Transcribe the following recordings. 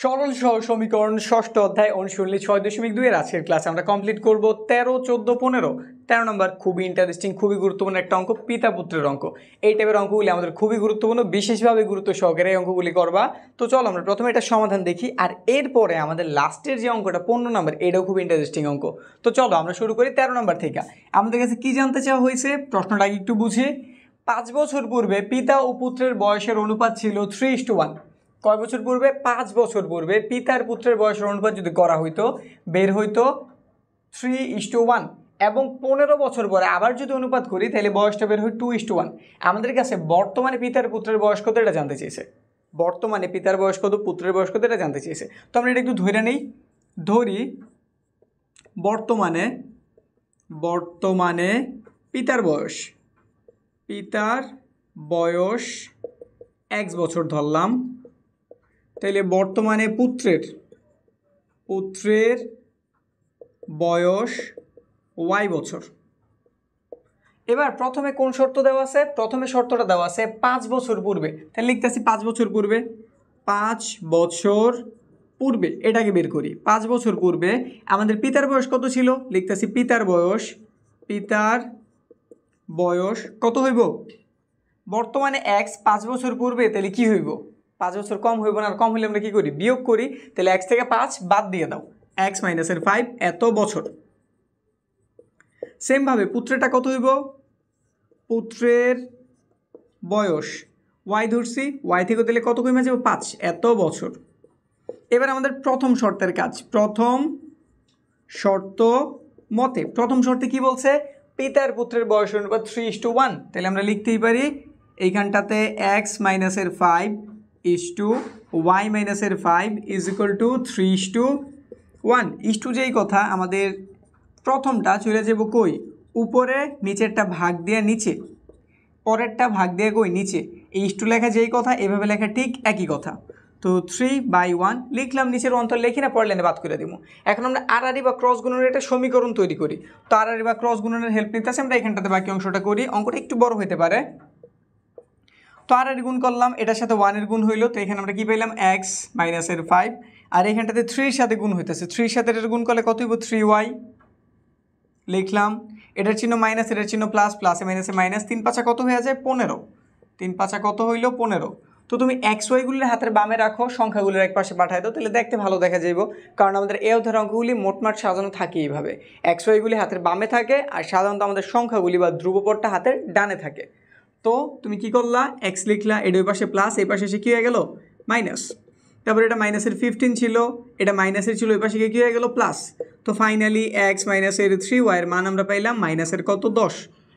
সরল সহজ সমীকরণ ষষ্ঠ অধ্যায় অনুশীলনী 6.2 এর আজকের ক্লাস আমরা কমপ্লিট করব 13, 14, 15। 13 নম্বর খুবই ইন্টারেস্টিং, খুবই গুরুত্বপূর্ণ একটা অঙ্ক, পিতা পুত্রের অঙ্ক। এই টাইপের অঙ্কগুলি আমাদের খুবই গুরুত্বপূর্ণ, বিশেষভাবে গুরুত্ব সহকারে এই অঙ্কগুলি করবা। তো চলো আমরা প্রথমে এটা সমাধান দেখি, আর এরপরে আমাদের লাস্টের যে অঙ্কটা 15 নম্বর, এটাও খুব ইন্টারেস্টিং অঙ্ক। তো চলো আমরা শুরু করি 13 নম্বর থেকে। আমাদের কাছে কি জানতে চাওয়া হয়েছে, প্রশ্নটা একটু বুঝি। 5 বছর পূর্বে পিতা ও পুত্রের বয়সের অনুপাত ছিল 3:1। কয় বছর পূর্বে? 5 বছর পূর্বে পিতার পুত্রের বয়সের অনুপাত যদি করা হইতো, বের হইতো 3:1। এবং 15 বছর পরে আবার যদি অনুপাত করি তাহলে বয়সটা বের হয় 2:1। আমাদের কাছে বর্তমানে পিতার পুত্রের বয়স কত এটা জানতে চেয়েছে। বর্তমানে পিতার বয়স কত, পুত্রের বয়স কত এটা জানতে চেয়েছে। তো আমরা এটা একটু ধরে নেই, ধরি বর্তমানে পিতার বয়স x বছর ধরলাম, তাইলে বর্তমানে পুত্রের বয়স y বছর। এবার প্রথমে কোন শর্ত দেওয়া আছে? প্রথমে শর্তটা দেওয়া আছে 5 বছর পূর্বে, তাহলে লিখতেছি 5 বছর পূর্বে। 5 বছর পূর্বে এটাকে বের করি। 5 বছর পূর্বে আমাদের পিতার বয়স কত ছিল, লিখতেছি পিতার বয়স কত হইব? বর্তমানে x 5 বছর পূর্বে, তাহলে কি হইব? 5 বছর কম হইব না? আর কম হলে আমরা কি করি, বিয়োগ করি। তাহলে x থেকে 5 বাদ দিয়ে দাও, x - 5 এত বছর। সেমভাবে পুত্রেরটা কত হইব? পুত্রের বয়স y ধরছি, y থেকে দিলে কত কমে যাবে? 5 এত বছর। এবার আমাদের প্রথম শর্তের কাজ। প্রথম শর্ত মতে, প্রথম শর্তে কি বলছে? পিতার পুত্রের বয়স অনুপাত 3:1। তাহলে আমরা লিখতেই পারি এইখানটাতে x - 5 y - 5 = 3:1। ইস্টু যেই কথা, আমাদের প্রথমটা চলে যাব কই? উপরে, নিচেরটা ভাগ দিয়ে নিচে, পরেরটা ভাগ দিয়ে কই? নিচে। এই ইস্টু লেখা যেই কথা, এভাবে লেখা ঠিক একই কথা। তো 3/1 লিখলাম, নিচের অন্তর লিখি না, পরের লাইনে বাদ করে দিব। এখন আমরা আড়াআড়ি বা ক্রস গুণনের একটা সমীকরণ তৈরি করি। তো আড়াআড়ি বা ক্রস গুণনের হেল্প নিতে আসে, আমরা এখানটাতে বাকি অংশটা করি। অঙ্কটা একটু বড় হতে পারে। তো আড়াআড়ি গুণ করলাম, এটার সাথে 1 এর গুণ হইলো, তো এখানে আমরা কি পেলাম? x - 5। আর এখানটাতে 3 এর সাথে গুণ হইতেছে, 3 এর সাথে এর গুণ করলে কত হইব? 3y লিখলাম। এটার চিহ্ন মাইনাস, এটার চিহ্ন প্লাস, প্লাসে মাইনাসে মাইনাস, 3 5 কত হয়ে যায়? 15। 3 5 কত হইল? 15। তো তুমি xy গুলির হাতের বামে রাখো, সংখ্যাগুলির এক পাশে পাঠাই দাও, তাহলে দেখতে ভালো দেখা যাইব। কারণ আমাদের এই অধ্যায়ের অঙ্কগুলি মোটমাট সাজানো থাকে এইভাবে, xy গুলি হাতের বামে থাকে, আর সাধারণত আমাদের সংখ্যাগুলি বা ধ্রুবপদটা হাতের ডানে থাকে। তো তুমি কি করলা? x লিখলা, এর ওই পাশে প্লাস, এই পাশে এসে কী হয়ে গেল? মাইনাস। তারপর এটা মাইনাসের 15 ছিল, এটা মাইনাসের ছিল, ওই পাশে কী হয়ে গেল? প্লাস। তো ফাইনালি x - 3y এর মান আমরা পাইলাম মাইনাসের কত? 10।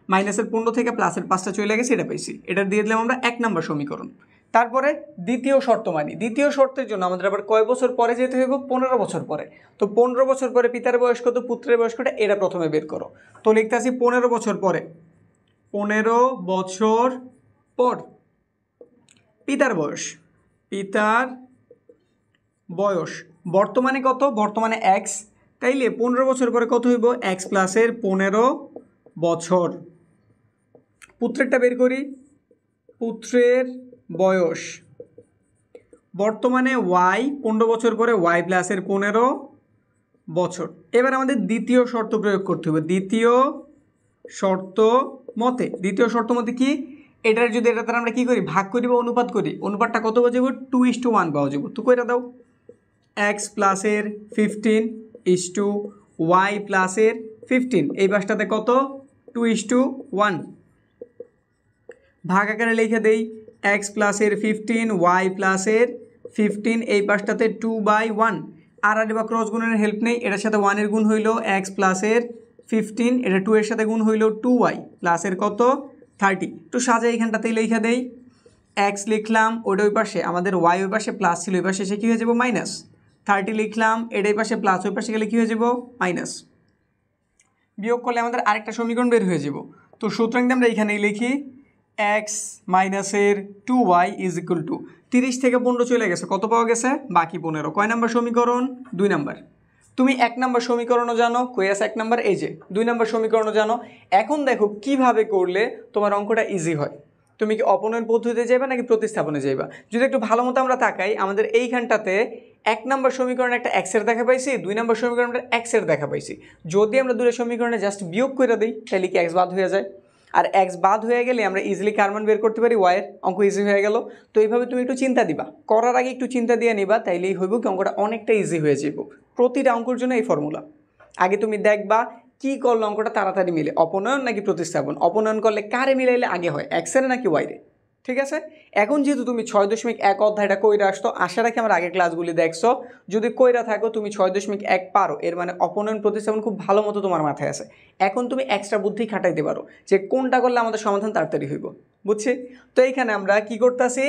মাইনাসের 15 থেকে প্লাসের 5টা চলে গেছে, এটা পাইছি। এটা দিয়ে দিলাম আমরা 1 নম্বর সমীকরণ। তারপরে দ্বিতীয় শর্ত মানি। দ্বিতীয় শর্তের জন্য আমাদের আবার কয় বছর পরে যেতে হইব? 15 বছর পরে। তো 15 বছর পরে পিতার বয়স কত, পুত্রের বয়স কত, এটা প্রথমে বের করো। তো লিখতে আসি 15 বছর পরে। 15 বছর পর পিতার বয়স বর্তমানে কত? বর্তমানে x। তাইলে 15 বছর পরে কত হইব? x প্লাসের 15 বছর। পুত্রেরটা বের করি। পুত্রের বয়স বর্তমানে y, 15 বছর পরে y প্লাসের 15 বছর। এবার আমাদের দ্বিতীয় শর্ত প্রয়োগ করতে হবে। দ্বিতীয় শর্ত মতে কি? এটার যদি এটা তারা আমরা কি করি? ভাগ করি বা অনুপাত করি। অনুপাতটা কত পাওয়া যাবে? 2:1 পাওয়া যাবে। তো কইরা দাও, x প্লাসের 15 y প্লাসের 15, এই পাশটাতে কত? 2:1। ভাগ আকারে লিখে দেই, x প্লাসের 15 y প্লাসের 15, এই পাশটাতে 2/1। আড়াআড়ি বা ক্রস গুণের হেল্প নেই, এটার সাথে 1 এর গুণ হইল x প্লাসের 15, এটা 2 এর সাথে গুণ হইল 2y প্লাসের কত? 30। একটু সাজাই, এখানটাতেই লিখে দেই, x লিখলাম, ওটা ওই পাশে আমাদের y ওই পাশে প্লাস ছিল, ওই পাশে এসে কী হয়ে যাব? মাইনাস। 30 লিখলাম, এটা এই পাশে প্লাস, ওই পাশে গেলে কী হয়ে যাব? মাইনাস। বিয়োগ করলে আমাদের আরেকটা সমীকরণ বের হয়ে যাব। তো সুতরাং আমরা এইখানেই লিখি x - 2y = 30 থেকে 15 চলে গেছে, কত পাওয়া গেছে? বাকি 15। কয় নাম্বার সমীকরণ? 2 নাম্বার। তুমি 1 নাম্বার সমীকরণও জানো, কই আছে 1 নাম্বার? এই যে 2 নাম্বার সমীকরণও জানো। এখন দেখো কিভাবে করলে তোমার অঙ্কটা ইজি হয়। তুমি কি অপনয়ন পদ্ধতিতে যাইবা নাকি প্রতিস্থাপনে যাইবা? যদি একটু ভালো মতো আমরা তাকাই, আমাদের এইখানটাতে এক নম্বর সমীকরণে একটা এক্সের দেখা পাইছি, 2 নম্বর সমীকরণে এক্সের দেখা পাইছি। যদি আমরা দুটো সমীকরণে জাস্ট বিয়োগ করে দিই তাহলে কি এক্স বাদ হয়ে যায়, আর এক্স বাদ হয়ে গেলে আমরা ইজিলি কার মান বের করতে পারি, ওয়াইয়ের অঙ্ক ইজি হয়ে গেল। তো এইভাবে তুমি একটু চিন্তা দিবা, করার আগে একটু চিন্তা দিয়ে নিবা, তাইলেই হইব কি অঙ্কটা অনেকটা ইজি হয়ে যাব। প্রতিটা অঙ্কের জন্য এই ফর্মুলা। আগে তুমি দেখবা কি করলে অঙ্কটা তাড়াতাড়ি মিলে, অপনয়ন নাকি প্রতিস্থাপন, অপনয়ন করলে কারে মিলাইলে আগে হয়, এক্সের নাকি ওয়াইরে। ঠিক আছে, এখন যেহেতু তুমি 6.1 অধ্যায়টা কইরা আসতো, আশা রাখি আমার আগের ক্লাসগুলি দেখছো, যদি কইরা থাকো তুমি 6.1 পারো, এর মানে অপনয়ন প্রতিস্থাপন খুব ভালো মতো তোমার মাথায় আছে। এখন তুমি এক্সট্রা বুদ্ধি খাটাইতে পারো যে কোনটা করলে আমাদের সমাধান তাড়াতাড়ি হইব, বুঝছি? তো এইখানে আমরা কি করতেছি,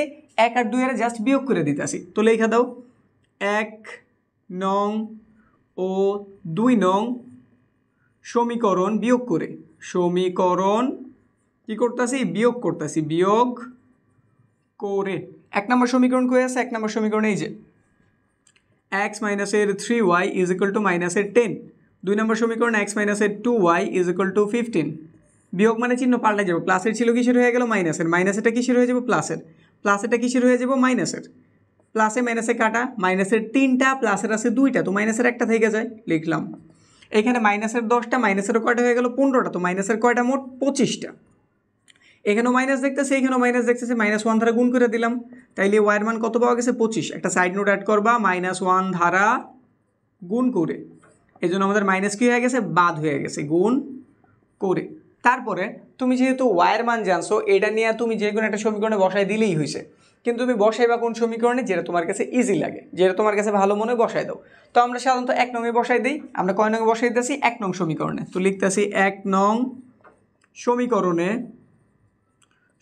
1 আর 2 এর জাস্ট বিয়োগ করে দিতেছি। তো লেখা দাও 1 নং ও 2 নং সমীকরণ বিয়োগ করে, সমীকরণ কি করতেছি, বিয়োগ করতেছি, বিয়োগ করে 1 নম্বর সমীকরণ কই আছে, 1 নম্বর সমীকরণ এই যে x মাইনাসের 3y ইজ ইকুয়াল টু মাইনাসের 10, 2 নম্বর সমীকরণ x মাইনাসের 2y ইজ ইকুয়াল টু 15। বিয়োগ মানে চিহ্ন পাল্টে যাবে, প্লাসের ছিল কিসের হয়ে গেল মাইনাসের, মাইনাসেরটা কিসের হয়ে যাবে প্লাসের, প্লাসেরটা কিসের হয়ে যাবে মাইনাসের, প্লাসে মাইনাসে কাটা, মাইনাসের 3টা প্লাসের আছে 2টা, তো মাইনাসের একটা থেকে যায়, লিখলাম। এখানে মাইনাসের 10টা, মাইনাসের কয়টা হয়ে গেল 15টা, তো মাইনাসের কয়টা মোট 25টা। এখানেও মাইনাস দেখতেছে, এখানেও মাইনাস দেখতেছে, -1 ধারা গুণ করে দিলাম, তাইলে ওয়াইয়ের মান কত পাওয়া গেছে 25। একটা সাইড নোট অ্যাড করবা, -1 ধারা গুণ করে, এই জন্য আমাদের মাইনাস কি হয়ে গেছে, বাদ হয়ে গেছে, গুণ করে। তারপরে তুমি যেহেতু ওয়াইয়ের মান জানছো, এটা নিয়ে তুমি যে কোনো একটা সমীকরণে বসাই দিলেই হয়েছে। কিন্তু তুমি বসাইবা কোন সমীকরণে, যেটা তোমার কাছে ইজি লাগে, যেটা তোমার কাছে ভালো মনে বসাই দাও। তো আমরা সাধারণত 1 নংয়ে বসাই দিই, আমরা কয় নংয়ে বসাই দিতেছি, 1 নং সমীকরণে। তো লিখতেছি 1 নং সমীকরণে,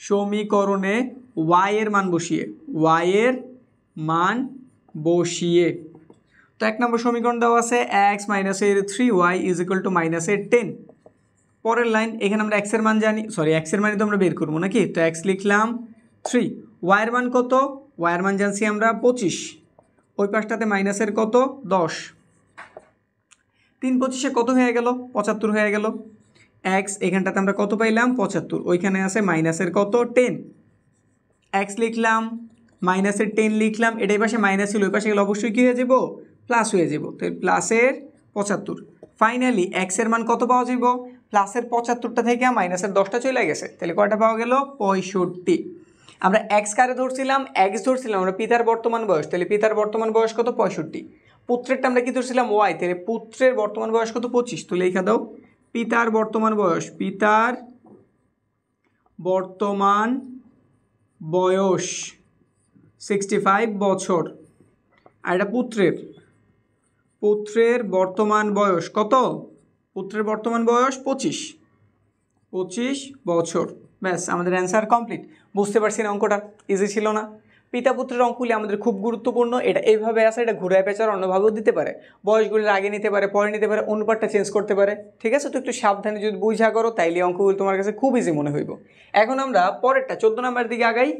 সমীকরণে y এর মান বসিয়ে, y এর মান বসিয়ে। তো 1 নম্বর সমীকরণ দেওয়া আছে x মাইনাসের 3y ইজ ইকুয়াল টু মাইনাসের 10। পরের লাইন, এখানে আমরা x এর মান জানি, সরি x এর মানই তো আমরা বের করবো নাকি, তো x লিখলাম 3, y এর মান কত, y এর মান জানছি আমরা 25, ওই পাশটাতে মাইনাসের কত 10, 3 25 কত হয়ে গেল 75 হয়ে গেল। x এখানটাতে আমরা কত পাইলাম 75, ওইখানে আছে মাইনাসের কত 10, x লিখলাম, মাইনাসের 10 লিখলাম, এটাই পাশে মাইনাস ছিল, ওই পাশে গেলে অবশ্যই কী হয়ে যাব, প্লাস হয়ে যাব, তো প্লাসের 75। ফাইনালি x এর মান কত পাওয়া যাব, প্লাসের 75টা থেকে মাইনাসের 10টা চলে গেছে, তাহলে কয়টা পাওয়া গেল 65। আমরা x কারে ধরছিলাম, x ধরছিলাম আমরা পিতার বর্তমান বয়স, তাহলে পিতার বর্তমান বয়স কত 65, পুত্রেরটা আমরা কি ধরছিলাম y, তাহলে পুত্রের বর্তমান বয়স কত 25, তো লেখা দাও পিতার বর্তমান বয়স, পিতার বর্তমান বয়স 65 বছর, আর এটা পুত্রের, পুত্রের বর্তমান বয়স কত, পুত্রের বর্তমান বয়স 25 বছর। ব্যাস, আমাদের অ্যান্সার কমপ্লিট। বুঝতে পারছি না অঙ্কটা ইজি ছিল না? পিতা পুত্রের অঙ্কগুলি আমাদের খুব গুরুত্বপূর্ণ। এটা এইভাবে আছে, এটা ঘুরায় পেঁচার অন্যভাবেও দিতে পারে, বয়সগুলির আগে নিতে পারে, পরে নিতে পারে, অনুপাতটা চেঞ্জ করতে পারে। ঠিক আছে, তো একটু সাবধানে যদি বুঝা করো তাইলে অঙ্কগুলি তোমার কাছে খুব ইজি মনে হইব। এখন আমরা পরেরটা 14 নাম্বার দিকে আগাই।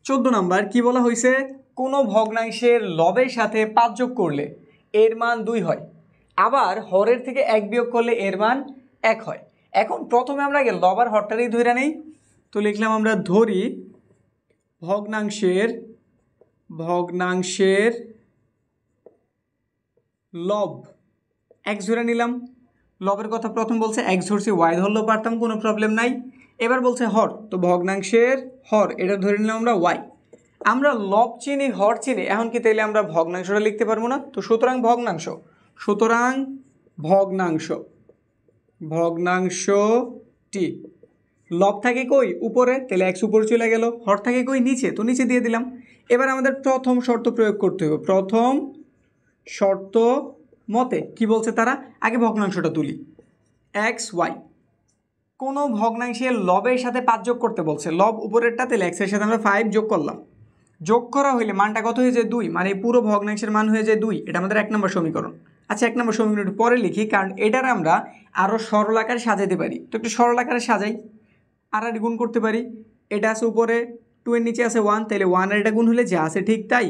14 নাম্বার কি বলা হয়েছে, কোনো ভগ্নাংশের লবের সাথে 5 যোগ করলে এর মান 2 হয়, আবার হরের থেকে 1 বিয়োগ করলে এর মান 1 হয়। এখন প্রথমে আমরা আগে লব আর হরটারই ধরে নেই, তো লিখলাম আমরা ধরি ভগ্নাংশের লব x ধরে নিলাম। লবের কথা প্রথম বলছে x ধরছি, y ধরলেও পারতাম, কোনো প্রবলেম নাই। এবার বলছে হর, তো ভগ্নাংশের হর এটা ধরে নিলাম আমরা y। আমরা লব চিনি, হর চিনি, এখন কি তাইলে আমরা ভগ্নাংশটা লিখতে পারবো না? তো সুতরাং ভগ্নাংশটি লব থাকে কই উপরে, তাহলে x উপরে চলে গেল, হর থাকে কই নিচে, তো নিচে দিয়ে দিলাম। এবার আমাদের প্রথম শর্ত প্রয়োগ করতে হবে। প্রথম শর্ত মতে কি বলছে তারা, আগে ভগ্নাংশটা তুলি, x y। কোনো ভগ্নাংশের লবের সাথে 5 যোগ করতে বলছে, লব উপরেরটা, তাহলে x এর সাথে আমরা 5 যোগ করলাম। যোগ করা হইলে মানটা কত হয়ে যায় 2, মানে পুরো ভগ্নাংশের মান হয়ে যায় 2। এটা আমাদের 1 নম্বর সমীকরণ। আচ্ছা, 1 নম্বর সমীকরণটি পরে লিখি, কারণ এটার আমরা আরও সরল আকারে সাজাতে পারি। তো একটু সরল আকারে সাজাই, আর গুণ করতে পারি। এটা আছে উপরে 2 এর নিচে আছে 1, তাহলে 1 আর এটা গুণ হলে যা আছে ঠিক তাই।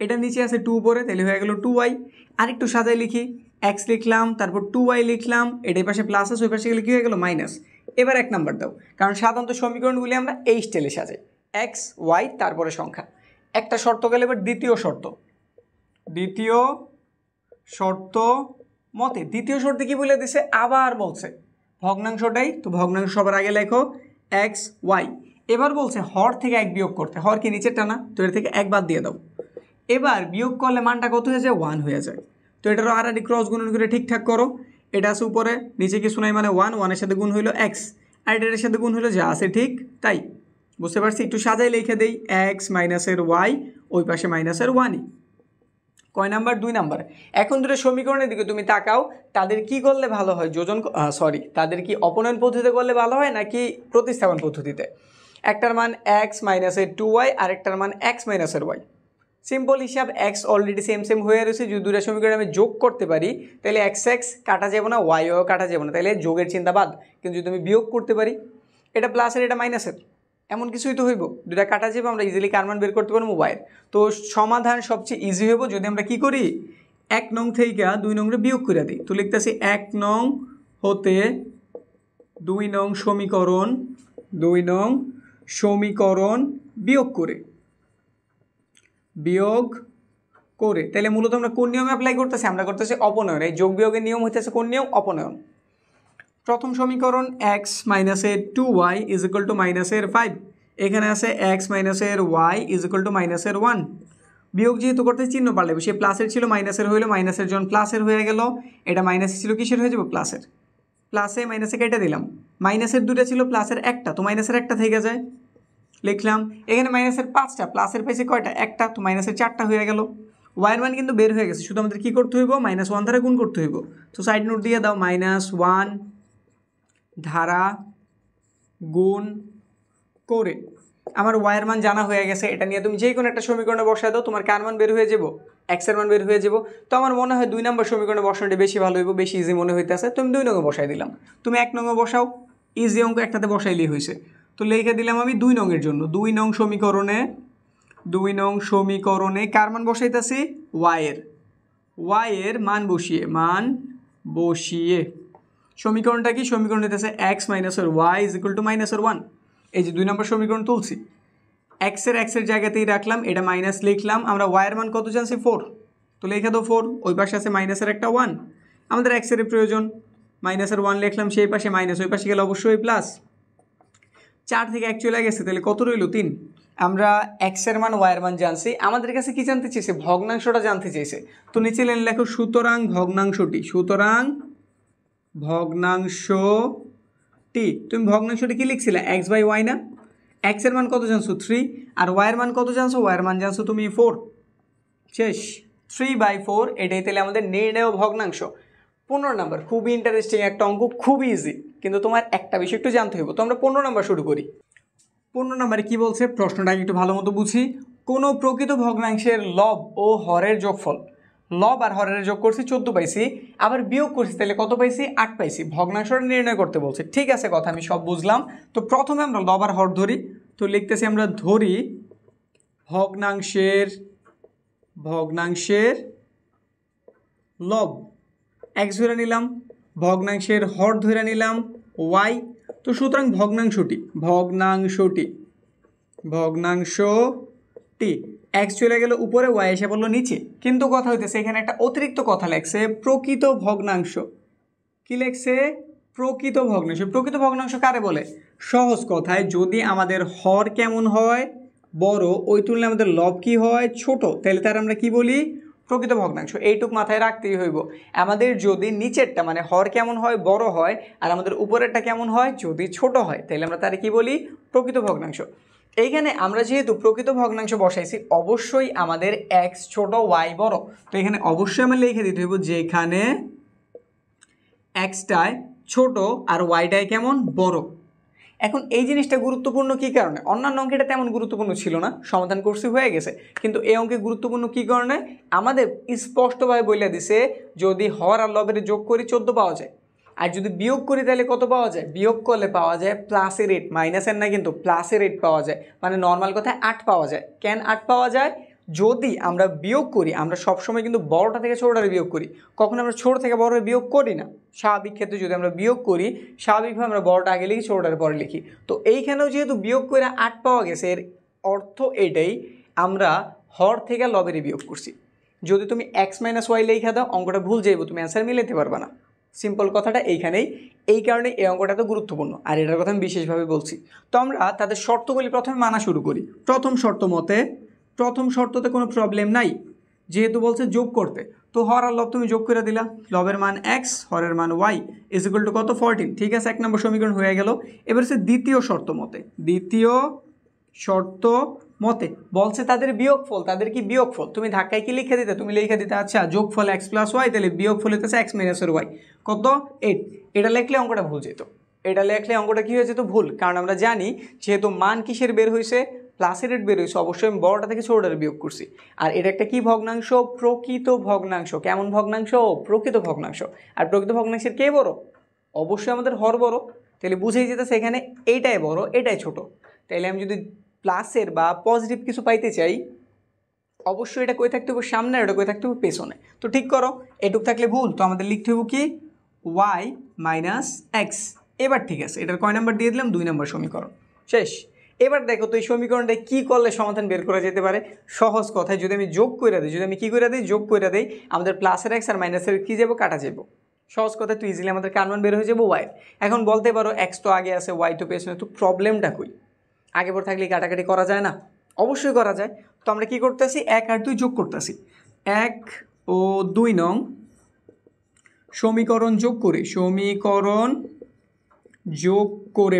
এটা নিচে আছে 2 উপরে, তাহলে হয়ে গেল 2y। আর একটু সাজাই লিখি, x লিখলাম, তারপর 2y লিখলাম, এটার পাশে প্লাস আছে, ওই পাশে গেলে কী হয়ে গেল মাইনাস। এবার 1 নাম্বার দাও, কারণ সাধারণত সমীকরণগুলি আমরা এই স্টাইলে সাজাই, x y তারপরে সংখ্যা। একটা শর্ত গেলে এবার দ্বিতীয় শর্ত, দ্বিতীয় শর্ত মতে, দ্বিতীয় শর্তে কি বলে দিছে, আবার বলছে ভগ্নাংশটাই, তো ভগ্নাংশ সবার আগে লেখো এক্স ওয়াই। এবার বলছে হর থেকে এক বিয়োগ করতে, হর কি নিচেরটা না, তো এর থেকে এক বাদ দিয়ে দাও। এবার বিয়োগ করলে মানটা কত হয়ে যায়, 1 হয়ে যায়। তো এটারও আর ক্রস গুণন করে ঠিকঠাক করো। এটা আছে উপরে, নিচে কিছু নাই মানে 1, 1-এর সাথে গুণ হইলো এক্স, আর এটার সাথে গুণ হইলো যা আছে ঠিক তাই। বুঝতে পারছি, একটু সাজাই লিখে দেই, এক্স মাইনাসের ওয়াই, ওই পাশে মাইনাসের 1ই। কয় নাম্বার, 2 নাম্বার। এখন দুটো সমীকরণের দিকে তুমি তাকাও, তাদের কি করলে ভালো হয়, যোজন তাদের কি অপনয়ন পদ্ধতিতে করলে ভালো হয় নাকি প্রতিস্থাপন পদ্ধতিতে? একটার মান এক্স মাইনাসের 2y, আরেকটার মান এক্স মাইনাসের ওয়াই। সিম্পল হিসাব, এক্স অলরেডি সেম সেম হয়ে রয়েছে, যদি দুটো সমীকরণ আমি যোগ করতে পারি তাহলে এক্স এক্স কাটা যাবে না, ওয়াইও কাটা যাবে না, তাহলে যোগের চিন্তা বাদ। কিন্তু যদি আমি বিয়োগ করতে পারি, এটা প্লাসের এটা মাইনাসের, এমন কিছুই তো হইব, দুটা কাটা যাবে, আমরা ইজিলি কার মান বের করতে পারবো ওয়াইয়ের। তো সমাধান সবচেয়ে ইজি হইব যদি আমরা কি করি, 1 নং থেকে 2 নংরে বিয়োগ করে দিই। তো লিখতেছি 1 নং হতে 2 নং সমীকরণ, 2 নং সমীকরণ বিয়োগ করে, তাহলে মূলত আমরা কোন নিয়মে অ্যাপ্লাই করতেছি, আমরা করতেছি অপনয়ন। এই যোগ বিয়োগের নিয়ম হইতেছে কোন নিয়ম, অপনয়ন। প্রথম সমীকরণ এক্স মাইনাসের 2y ইজ ইকুয়াল টু মাইনাসের 5, এখানে আছে এক্স মাইনাসের ওয়াই ইজ ইকুয়াল টু মাইনাসের 1। বিয়োগ যেহেতু করতে চিহ্ন পাল্টাবে, সে প্লাসের ছিল মাইনাসের হইলো, মাইনাসের যখন প্লাসের হয়ে গেল, এটা মাইনাসের ছিল কিসের হয়ে যাবে, প্লাসের। প্লাসে মাইনাসে কেটে দিলাম, মাইনাসের 2টা ছিল প্লাসের 1টা, তো মাইনাসের 1টা থেকে যায়, লিখলাম। এখানে মাইনাসের 5টা, প্লাসের পেয়েছে কয়টা, 1টা, তো মাইনাসের 4টা হয়ে গেল। ওয়াইয়ের মান কিন্তু বের হয়ে গেছে, শুধু আমাদের কী করতে হইব, -1 দ্বারা গুণ করতে হইব। তো সাইড নোট দিয়ে দাও, -1 ধারা গুণ করে আমার ওয়াইয়ের মান জানা হয়ে গেছে। এটা নিয়ে তুমি যে কোনো একটা সমীকরণে বসায় দাও, তোমার কার মান বের হয়ে যাব, এক্সের মান বের হয়ে যাব। তো আমার মনে হয় 2 নম্বর সমীকরণে বসানোটা বেশি ভালো হইব, বেশি ইজি মনে হইতেছে। তুমি 2 নঙে বসাই দিলাম, তুমি 1 নঙে বসাও, ইজি অঙ্ক একটাতে বসাইলেই হয়েছে। তো লিখে দিলাম আমি 2 নঙের জন্য, 2 নং সমীকরণে কার মান বসাইতেছি, ওয়াইয়ের মান বসিয়ে সমীকরণটা কি, সমীকরণ হইতেছে এক্স মাইনাসের ওয়াই ইজ ইকুয়াল টু মাইনাসের 1। এই যে 2 নম্বর সমীকরণ তুলছি, এক্সের জায়গাতেই রাখলাম, এটা মাইনাস লিখলাম। আমরা ওয়াইয়ের মান কত জানছি, 4, তো লিখে দাও 4, ওই পাশে আছে মাইনাসের একটা 1, আমাদের এক্সের প্রয়োজন, মাইনাসের 1 লিখলাম, সেই পাশে মাইনাস, ওই পাশে গেলে অবশ্যই প্লাস। 4 থেকে 1 চলে গেছে, তাহলে কত রইল, 3। আমরা এক্সের মান ওয়াইয়ের মান জানছি, আমাদের কাছে কি জানতে চেয়েছে, ভগ্নাংশটা জানতে চেয়েছে। তো নিচে লেখো সুতরাং ভগ্নাংশটি, তুমি ভগ্নাংশটি কি লিখছিলে, এক্স বাই ওয়াই না, এক্সের মান কত জানছো 3, আর ওয়াইয়ের মান কত জানছো, ওয়াইয়ের মান জানছো তুমি 4, শেষ। 3/4, এটাই তাহলে আমাদের নির্ণেয় ভগ্নাংশ। 15 নম্বর, খুবই ইন্টারেস্টিং একটা অঙ্ক, খুবই ইজি, কিন্তু তোমার একটা বিষয় একটু জানতে হবে। তো আমরা 15 নম্বর শুরু করি। 15 নম্বরে কি বলছে, প্রশ্নটা একটু ভালো মতো বুঝি। কোনো প্রকৃত ভগ্নাংশের লব ও হরের যোগফল, লব আর হরের যোগ করছি 14 পাইছি, আবার বিয়োগ করছি তাহলে কত পাইছি, 8 পাইছি। ভগ্নাংশটা নির্ণয় করতে বলছে, ঠিক আছে, কথা আমি সব বুঝলাম। তো প্রথমে আমরা লব আর হর ধরি, তো লিখতেছি আমরা ধরি ভগ্নাংশের লব এক্স ধরে নিলাম, ভগ্নাংশের হর ধরে নিলাম ওয়াই। তো সুতরাং ভগ্নাংশটি এক্স চলে গেল উপরে, ওয়াই এসে বললো নিচে। কিন্তু কথা হইতেছে এখানে একটা অতিরিক্ত কথা লেখছে, প্রকৃত ভগ্নাংশ। কি লেখছে, প্রকৃত ভগ্নাংশ কারে বলে, সহজ কথায় যদি আমাদের হর কেমন হয়, বড়, ওই তুলনায় আমাদের লব কি হয়, ছোট, তাহলে তার আমরা কি বলি, প্রকৃত ভগ্নাংশ। এইটুক মাথায় রাখতেই হইব। আমাদের যদি নিচেরটা মানে হর কেমন হয়, বড় হয়, আর আমাদের উপরেরটা কেমন হয়, যদি ছোট হয়, তাহলে আমরা তার কি বলি, প্রকৃত ভগ্নাংশ। এইখানে আমরা যেহেতু প্রকৃত ভগ্নাংশ বসাইছি, অবশ্যই আমাদের এক্স ছোট, ওয়াই বড়। তো এখানে অবশ্যই আমরা লিখে দিতে হইব যে এখানে এক্সটায় ছোট আর ওয়াইটায় কেমন, বড়। এখন এই জিনিসটা গুরুত্বপূর্ণ কি কারণে, অন্যান্য অঙ্কে তেমন গুরুত্বপূর্ণ ছিল না, সমাধান করছি হয়ে গেছে, কিন্তু এই অঙ্কে গুরুত্বপূর্ণ কি কারণে, আমাদের স্পষ্টভাবে বলে দিছে যদি হর আর লবের যোগ করি 14 পাওয়া যায়, আর যদি বিয়োগ করি তাহলে কত পাওয়া যায়, বিয়োগ করলে পাওয়া যায় প্লাসের 8, মাইনাসের না কিন্তু প্লাসের 8 পাওয়া যায়, মানে নর্মাল কথায় 8 পাওয়া যায়। কেন 8 পাওয়া যায়, যদি আমরা বিয়োগ করি, আমরা সবসময় কিন্তু বড়টা থেকে ছোটোটারে বিয়োগ করি, কখনো আমরা ছোট থেকে বড় বিয়োগ করি না। স্বাভাবিক ক্ষেত্রে যদি আমরা বিয়োগ করি, স্বাভাবিকভাবে আমরা বড়টা আগে লিখি, ছোটোটার পরে লিখি। তো এইখানেও যেহেতু বিয়োগ করে 8 পাওয়া গেছে, এর অর্থ এটাই আমরা হর থেকে লবেরই বিয়োগ করছি। যদি তুমি এক্স মাইনাস ওয়াই লেখা দাও অঙ্কটা ভুল যাইব, তুমি অ্যান্সার মিলাতে পারবে না। সিম্পল কথাটা এইখানেই, এই কারণে এই অঙ্কটা তো গুরুত্বপূর্ণ, আর এটার কথা আমি বিশেষভাবে বলছি। তো আমরা তাদের শর্তগুলি প্রথমে মানা শুরু করি। প্রথম শর্ততে কোনো প্রবলেম নাই, যেহেতু বলছে যোগ করতে, তো হর আর লব তুমি যোগ করে দিলা, লবের মান এক্স, হরের মান ওয়াই ইজ ইকুয়াল টু কত 14। ঠিক আছে, 1 নম্বর সমীকরণ হয়ে গেল। এবার হচ্ছে দ্বিতীয় শর্ত মতে বলছে তাদের বিয়োগফল, তাদের কি বিয়োগফল, তুমি ধাক্কায় কি লিখে দিতে, তুমি লিখে দিতে আচ্ছা যোগফল এক্স প্লাস ওয়াই, তাহলে বিয়োগফল হতেছে এক্স মাইনাসের ওয়াই কত 8। এটা লিখলে অঙ্কটা ভুল যেত, কি হয়ে যেত ভুল, কারণ আমরা জানি যেহেতু মান কিসের বের হয়েছে, প্লাসের রেট বের হয়েছে, অবশ্যই আমি বড়টা থেকে ছোটটার বিয়োগ করছি। আর এটা একটা কি ভগ্নাংশ, প্রকৃত ভগ্নাংশ। কেমন ভগ্নাংশ, প্রকৃত ভগ্নাংশ। আর প্রকৃত ভগ্নাংশের কে বড়, অবশ্যই আমাদের হর বড়, তাহলে বুঝেই যেতেছে এখানে এইটাই বড় এটাই ছোট। তাইলে আমি যদি প্লাসের বা পজিটিভ কিছু পাইতে চাই, অবশ্যই এটা কই থাকতে হবে সামনে, আর এটা কই থাকতে হবে পেছনে। তো ঠিক করো, এটুক থাকলে ভুল, তো আমাদের লিখতে হবে কি ওয়াই মাইনাস এক্স। এবার ঠিক আছে, এটার কয় নাম্বার দিয়ে দিলাম, 2 নম্বর সমীকরণ শেষ। এবার দেখো তো এই সমীকরণটা কী করলে সমাধান বের করা যেতে পারে। সহজ কথায় যদি আমি যোগ করে দিই, যোগ করে দিই, আমাদের প্লাসের এক্স আর মাইনাসের কী যাবো, কাটা যাবো। সহজ কথা তো ইজিলি আমাদের কার মান বের হয়ে যাবো ওয়াই। এখন বলতে পারো এক্স তো আগে আছে ওয়াই তো পেছনে, তো প্রবলেমটা কই, আগে পর থাকলে কাটাকাটি করা যায় না, অবশ্যই করা যায়। তো আমরা কি করতেছি, 1 আর 2 যোগ করতেছি, 1 ও 2 নং সমীকরণ যোগ করে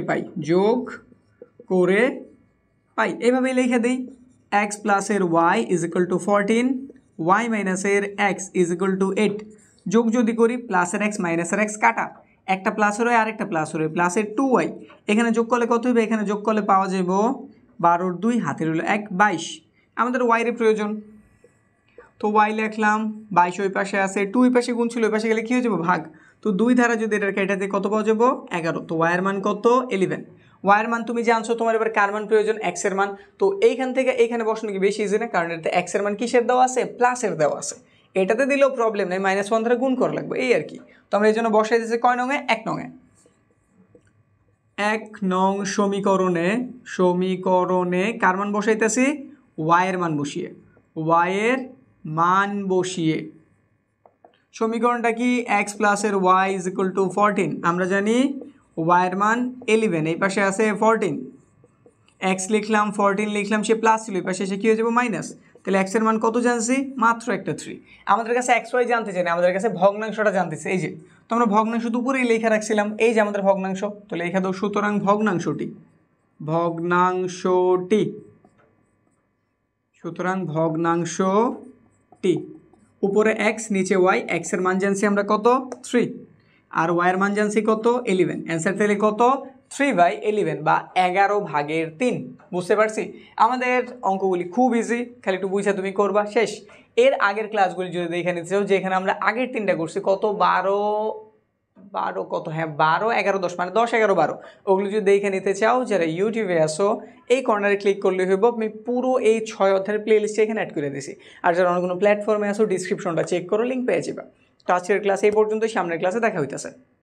পাই, এভাবেই লিখে দিই এক্স প্লাসের y is equal to 14, y মাইনাসের এক্স ইজ ইকুয়াল টু 8। যোগ যদি করি প্লাসের এক্স মাইনাসের এক্স কাটা, একটা প্লাসের ওয়াই আরেকটা প্লাসের ওয়াই, প্লাসের 2y, এখানে যোগ করলে কত হবে, এখানে যোগ করলে পাওয়া যাব 12 2 হাতের হলো 1 22। আমাদের ওয়াইয়ের প্রয়োজন, তো ওয়াই লিখলাম, 22 ওই পাশে আছে, 2 ওই পাশে গুণ ছিল, ওই পাশে গেলে কী হয়ে যাবো ভাগ, তো 2 ধারা যদি এটার কেটে কত পাওয়া যাবো 11। তো ওয়াইয়ের মান কত 11। ওয়াইয়ের মান তুমি জানছো, তোমার এবার কার মান প্রয়োজন, এক্সের মান। তো এইখান থেকে এইখানে বসানো কি বেশি ইজি না, কারণ এটাতে এক্সের মান কিসের দেওয়া আছে, প্লাসের দেওয়া আছে। এটাতে দিলেও প্রবলেম নেই, -1 ধারা গুণ করা লাগবে, এই আর কি। তো আমরা এই জন্য বসাই দিয়েছি কয় নঙে, 1 নঙে। 1 নং সমীকরণে কার মান বসাইতেছি, ওয়াইয়ের মান বসিয়ে সমীকরণটা কি, এক্স প্লাসের ওয়াই ইজ ইকুয়াল টু 14। আমরা জানি ওয়াইয়ের মান 11, এই পাশে আছে 14, এক্স লিখলাম 14 লিখলাম, সে প্লাস ছিল, এই পাশে এসে কী হয়ে যাবো মাইনাস। তাহলে এক্সের মান কত জানছি, মাত্র একটা 3। আমাদের কাছে এক্স ওয়াই জানতে চাই না, আমাদের কাছে ভগ্নাংশটা জানতেছে। এই যে তো আমরা ভগ্নাংশ দুপুরেই লেখা রাখছিলাম, এই যে আমাদের ভগ্নাংশ, তো লেখা দাও সুতরাং ভগ্নাংশটি উপরে এক্স নিচে ওয়াই, এক্সের মান জানছি আমরা কত 3, আর ওয়াইয়ের মান জানছি কত 11। অ্যান্সার তাহলে কত 3/11 বা 11/3। বুঝতে পারছি, আমাদের অঙ্কগুলি খুব ইজি, খালি একটু বুঝা তুমি করবা শেষ। এর আগের ক্লাসগুলি যদি দেখে নিতে চাও, যে এখানে আমরা আগের 3টা করছি, কত 12 কত, হ্যাঁ 12 11 10, মানে 10 11 12, ওগুলো যদি দেখে নিতে চাও, যারা ইউটিউবে আসো এই কর্নারে ক্লিক করলে হইব, আমি পুরো এই 6 অধ্যায়ের প্লে লিস্টে এখানে অ্যাড করে দিয়েছি। আর যারা অন্য কোনো প্ল্যাটফর্মে আসো ডিসক্রিপশনটা চেক করো, লিঙ্ক পেয়ে যাবে। তো আজকের ক্লাস এই পর্যন্ত, সামনের ক্লাসে দেখা হইতেছে।